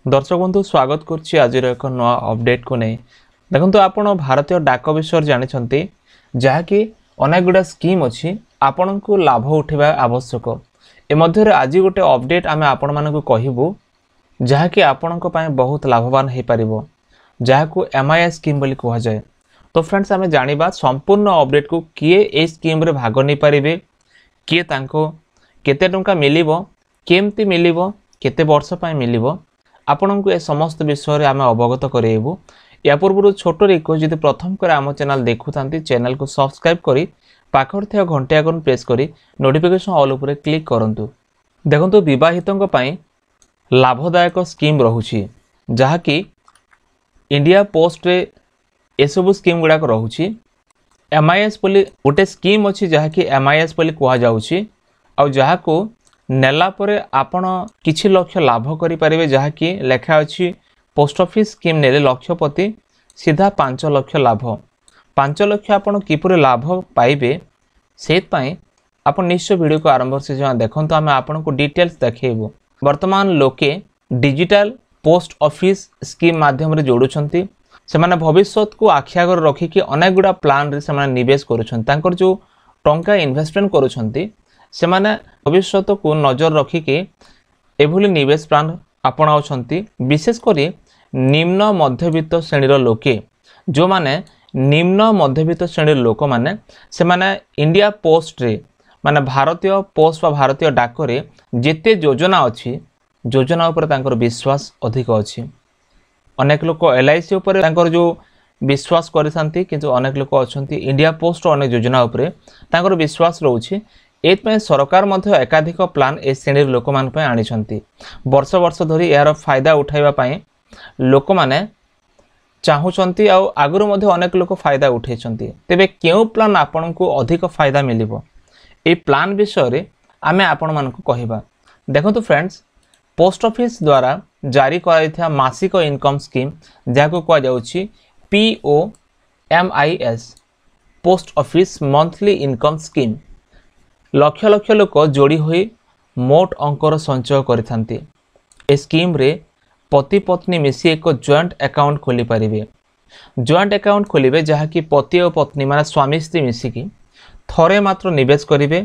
दर्शक बंधु स्वागत करुच्ची आज एक नया अपडेट को नहीं देखो आपण भारतीय डाक विषय जानते जहाँकि अनेक गुड़ा स्कीम अच्छी आपण को लाभ उठा आवश्यक ए आज गोटे अपडेट आम आपण मानक कहबू जहाँकि आपण बहुत लाभवान हो पार जहाँ MIS स्कीम बोली कह जाए। तो फ्रेंड्स आम जाना संपूर्ण अपडेट को किए ए स्कीम रे भाग नहीं पारे किए केते टंका मिलिबो केमती मिलिबो केते वर्ष पय मिलिबो आपन को ए समस्त विषय रे आम अवगत करेबू। या पूर्व छोट रिक्वेस्ट जब प्रथम कर आम चैनल देखुंती चैनल को सब्सक्राइब करी पाखर थे घंटे आइकन प्रेस करी नोटिफिकेशन ऑल उपर क्लिक करंतु। देखंतु विवाहितों पय लाभदायक स्कीम रहुछि जहाँकि इंडिया पोस्ट रे एसबू स्कीम गुड़ाक रहुछि। MIS बोली गोटे स्कीम अच्छी जहाँकि MIS बोली कह जाउछि आ जहाँको नेला परे आपण किछि लक्ष्य लाभ करि परिबे जहाँकि लेखा अछि पोस्ट ऑफिस स्कीम नेले लक्षपति सीधा 5 लाख लाभ 5 लाख आपण किपर लाभ पाइबे सेत पय आपण निश्चय वीडियो को आरंभ से जहाँ देखंतु आमे आपण को डिटेल्स देखैबो। वर्तमान लोके डिजिटल पोस्ट ऑफिस स्कीम माध्यम रे जोडुछंती से माने भविष्य को आखियागर रखिकी अनेक गुड़ा प्लान रे से माने निवेश करुछंती तांकर जो टंका इन्वेस्टमेंट करुछंती से माने भविष्य को नजर रखिकी एभली निवेश प्लान अपनाउछंती। विशेष करी निम्न मध्यवित्त श्रेणीर लोके जो माने निम्न मध्यवित्त श्रेणीर लोक माने से माने इंडिया पोस्ट रे माने भारतीय पोस्ट व भारतीय डाक रे जेते योजना अछि योजना उपर तांकर विश्वास अधिक अछि। अनेक लोक LIC उपर तांकर जो विश्वास करथांती किंतु अनेक लोक अछंती इंडिया पोस्ट अनेक योजना उपर तांकर विश्वास रहउछि। एतपय सरकार मध्य एकाधिक प्लान ए श्रेणी लोक मान पय आनिछंती वर्ष वर्ष धरी यार फायदा उठाइबा पय लोक माने चाहुचंती आ आगुर मध्य अनेक लोक फायदा उठेछंती। तेबे केउ प्लान आपन को अधिक फायदा मिलिबो ए प्लान विषय रे आमे आपन मान को कहिबा। देखंतु फ्रेंड्स पोस्ट ऑफिस द्वारा जारी कराइथा मासिक इनकम स्कीम जाको कह जाउछि POMIS post office monthly income scheme लक्ष लक्ष लोक जोड़ी हुई मोट अंकर संचय करिथांती। ए स्कीम रे पति पत्नी मिसी एक जॉइंट अकाउंट खोली पारिबे। जॉइंट अकाउंट खोलिबे जहाँकि पति और पत्नी माने स्वामी स्त्री मिसिकी थरे मात्र निवेश करिवे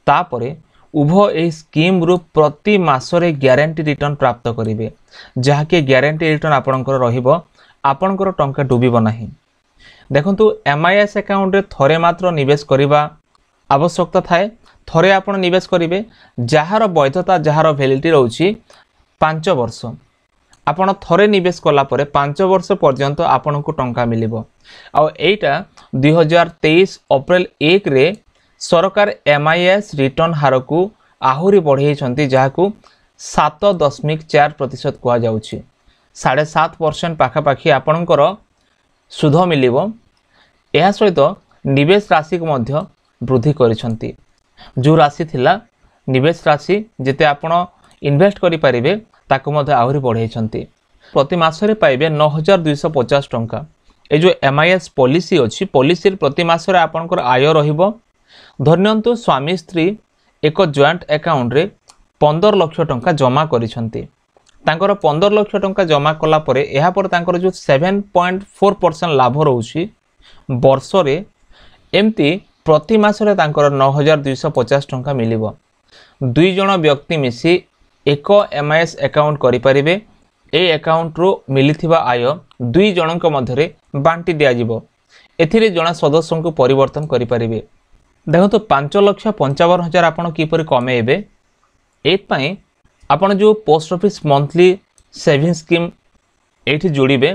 तापरे उभय ए स्कीम रु प्रति मासरे ग्यारंटी रिटर्न प्राप्त करिवे जहाँकि ग्यारंटी रिटर्न आपणकर रहिबो आपणकर टंका डूबिबो नाही। देखंतु MIS अकाउंट रे थरे मात्र निवेश करिबा आवश्यकता थाए थरे आपण निवेश करिवे जहार वैधता जहार वैलिडिटी रहउछि 5 वर्ष आपण थरे निवेश कला परे 5 वर्ष पर्यंत आपण को टंका मिलिबो। आ एटा 2023 अप्रैल 1 रे सरकार MIS रिटर्न हार को आहुरी बढ़ाई जहां 7.4% कह जाउछि 7.5% पाखापाखि आपणकर सुध मिलिबो। एहा सहित निवेश राशि को मध्य वृद्धि करिसंती जो राशि थिला निवेश राशि जेते आपण इन्वेस्ट करि परिबे ताको मध्य आहुरी बढ़ाई प्रति मासरे पाइबे 9250 टंका। ए जो MIS पॉलिसी अछि पॉलिसी प्रति मासरे आपणकर आय रहिबो। धन्यंतु स्वामी स्त्री एक जॉइंट अकाउंट रे 15 लाख टंका जमा करिसंती तांकर 15 लाख टंका जमा कला परे एहा पर तांकर जो 7.4% लाभ रहउछि वर्ष रे एमती प्रति मासरे तांकर 9250 टंका मिलिबो। दुई जण व्यक्ति मिसी एक MIS अकाउंट करि परिबे। ए अकाउंट रो मिलिथिबा आय दुई जणक मध्यरे बांटी दिया जिवो एथिरे जण सदस्य को परिवर्तन करि परिबे। देखो 5,55,000 आपण किपर कमेबे एपाई आपण जो post office monthly saving scheme एठी जोड़िबे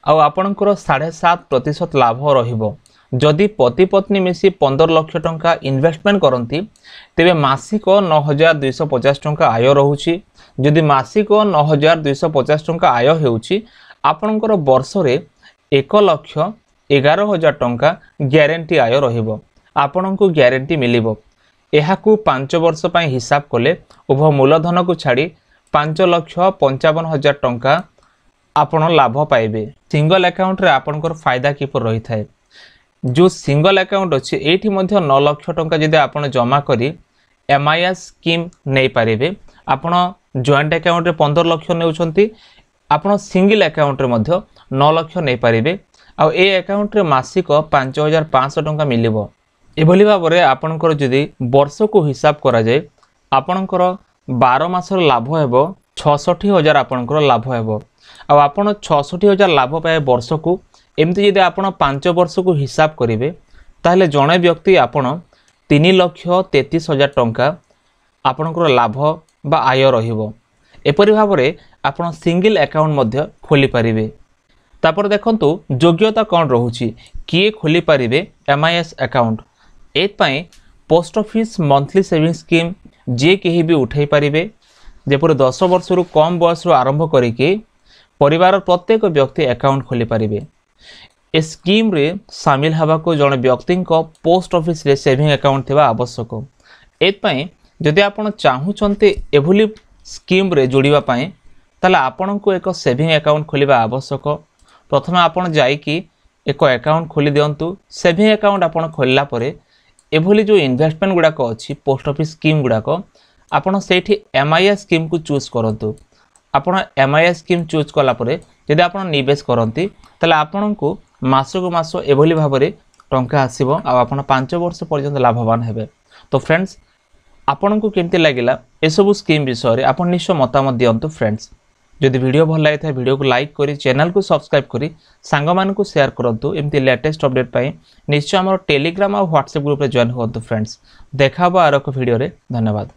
आ आपणकर 7.5% लाभ रहिबो। जदि पति पत्नी मिसी 15 लाख टंका इन्वेस्टमेंट करंती तेबे मासिक 9,250 टंका आय रहुछि। जदि मासिक 9,250 टंका आय हेउछि आपणकर वर्ष रे 1,11,000 टंका ग्यारंटी आय रहिबो आपण को ग्यारंटी मिलिबो। एहाकू 5 वर्ष पय हिसाब कले उभय मूलधन को छाड़ी 5,55,000 टंका आपण लाभ पाइबे। सिंगल अकाउंट रे आपणकर फायदा किपर रही थाए जो सिंगल अकाउंट अच्छे एठी मध्य 9 लाख टंका जदि आपण जमा करी MIS स्कीम नहीं पारिबे। आपण जॉइंट अकाउंट रे 15 लाख नेउछंती ଆପଣ ସିଙ୍ଗल ଆକାଉଣ୍ଟରେ ମଧ୍ୟ 9 ଲକ୍ଷ ନେଇପାରିବେ ଆଉ ଏ ଆକାଉଣ୍ଟରେ ମାସିକ 5500 ଟଙ୍କା ମିଳିବ। ଏଭଳି ଭାବରେ ଆପଣଙ୍କର ଯଦି ବର୍ଷକୁ ହିସାବ କରାଯାଏ ଆପଣଙ୍କର 12 ମାସର ଲାଭ ହେବ 66,000 ଆପଣଙ୍କର ଲାଭ ହେବ। ଆଉ ଆପଣ 66,000 ଲାଭ ପାଏ ବର୍ଷକୁ। ଏମିତି ଯଦି ଆପଣ 5 ବର୍ଷକୁ ହିସାବ କରିବେ ତାହେଲେ ଜଣେ ବ୍ୟକ୍ତି ଆପଣ 3,33,000 ଟଙ୍କା ଆପଣଙ୍କର ଲାଭ ବା ଆୟ ରହିବ। ଏପରି ଭାବରେ ଆପଣ ସିଙ୍ଗଲ ଆକାଉଣ୍ଟ ମଧ୍ୟ ଖୋଲିପାରିବେ। ତାପରେ ଦେଖନ୍ତୁ ଯୋଗ୍ୟତା କ'ଣ ରହୁଛି, କିଏ ଖୋଲିପାରିବେ MIS ଆକାଉଣ୍ଟ। ଏଥିପାଇଁ post office monthly saving scheme ଯିଏ କେହି ବି ଉଠାଇ ପାରିବେ। ଯେପରି 10 ବର୍ଷରୁ କମ୍ ବୟସରୁ ଆରମ୍ଭ କରିକି ପରିବାର ପ୍ରତ୍ୟେକ ବ୍ୟକ୍ତି ଆକାଉଣ୍ଟ ଖୋଲିପାରିବେ। ଏ ସ୍କିମ୍ରେ ସାମିଲ ହେବାକୁ ଜଣେ ବ୍ୟକ୍ତିଙ୍କ ପୋଷ୍ଟ ଅଫିସରେ ସେଭିଂ ଆକାଉଣ୍ଟ ଥିବା ଆବଶ୍ୟକ। ଏଥିପାଇଁ ଯଦି ଆପଣ ଚାହୁଁଛନ୍ତି ଏଭଳି ସ୍କିମ୍ରେ ଯୋଡ଼ିବା ପାଇଁ ତାହେଲେ ଆପଣଙ୍କୁ ଏକ ସେଭିଂ ଆକାଉଣ୍ଟ ଖୋଲିବା ଆବଶ୍ୟକ। ପ୍ରଥମେ ଆପଣ ଯାଇକି ଏକ ଆକାଉଣ୍ଟ ଖୋଲି ଦିଅନ୍ତୁ। ସେଭିଂ ଆକାଉଣ୍ଟ ଆପଣ ଖୋଲିଲା ପରେ ଏଭଳି ଯେଉଁ ଇନଭେଷ୍ଟମେଣ୍ଟ ଗୁଡ଼ାକ ଅଛି ପୋଷ୍ଟ ଅଫିସ୍ ସ୍କିମ୍ ଗୁଡ଼ାକ ଆପଣ ସେଇଠି MIS ସ୍କିମ୍କୁ ଚୁଜ୍ କରନ୍ତୁ। ଆପଣ MIS ସ୍କିମ୍ ଚୁଜ୍ କଲା ପରେ ଯଦି ଆପଣ ନିବେଶ କରନ୍ତି ତାହେଲେ ଆପଣଙ୍କୁ ମାସକୁ ମାସ ଏଭଳି ଭାବରେ ଟଙ୍କା ଆସିବ ଆଉ ଆପଣ 5 ବର୍ଷ ପର୍ଯ୍ୟନ୍ତ ଲାଭବାନ ହେବେ। ତ ଫ୍ରେଣ୍ଡସ୍ ଆପଣଙ୍କୁ କେମିତି ଲାଗିଲା ଏସବୁ ସ୍କିମ୍ ବିଷୟରେ ଆପଣ ନିଶ୍ଚୟ ମତାମତ ଦିଅନ୍ତୁ। ଫ୍ରେଣ୍ଡସ୍ ଯଦି ଭିଡ଼ିଓ ଭଲ ଲାଗିଥାଏ ଭିଡ଼ିଓକୁ ଲାଇକ୍ କରି ଚ୍ୟାନେଲକୁ ସବସ୍କ୍ରାଇବ୍ କରି ସାଙ୍ଗମାନଙ୍କୁ ସେୟାର କରନ୍ତୁ। ଏମିତି ଲେଟେଷ୍ଟ ଅପଡେଟ୍ ପାଇଁ ନିଶ୍ଚୟ ଆମର ଟେଲିଗ୍ରାମ ଆଉ ହ୍ୱାଟ୍ସଆପ୍ ଗ୍ରୁପରେ ଜଏନ୍ ହୁଅନ୍ତୁ। ଫ୍ରେଣ୍ଡସ୍ ଦେଖା ହେବ ଆର ଏକ ଭିଡ଼ିଓରେ। ଧନ୍ୟବାଦ।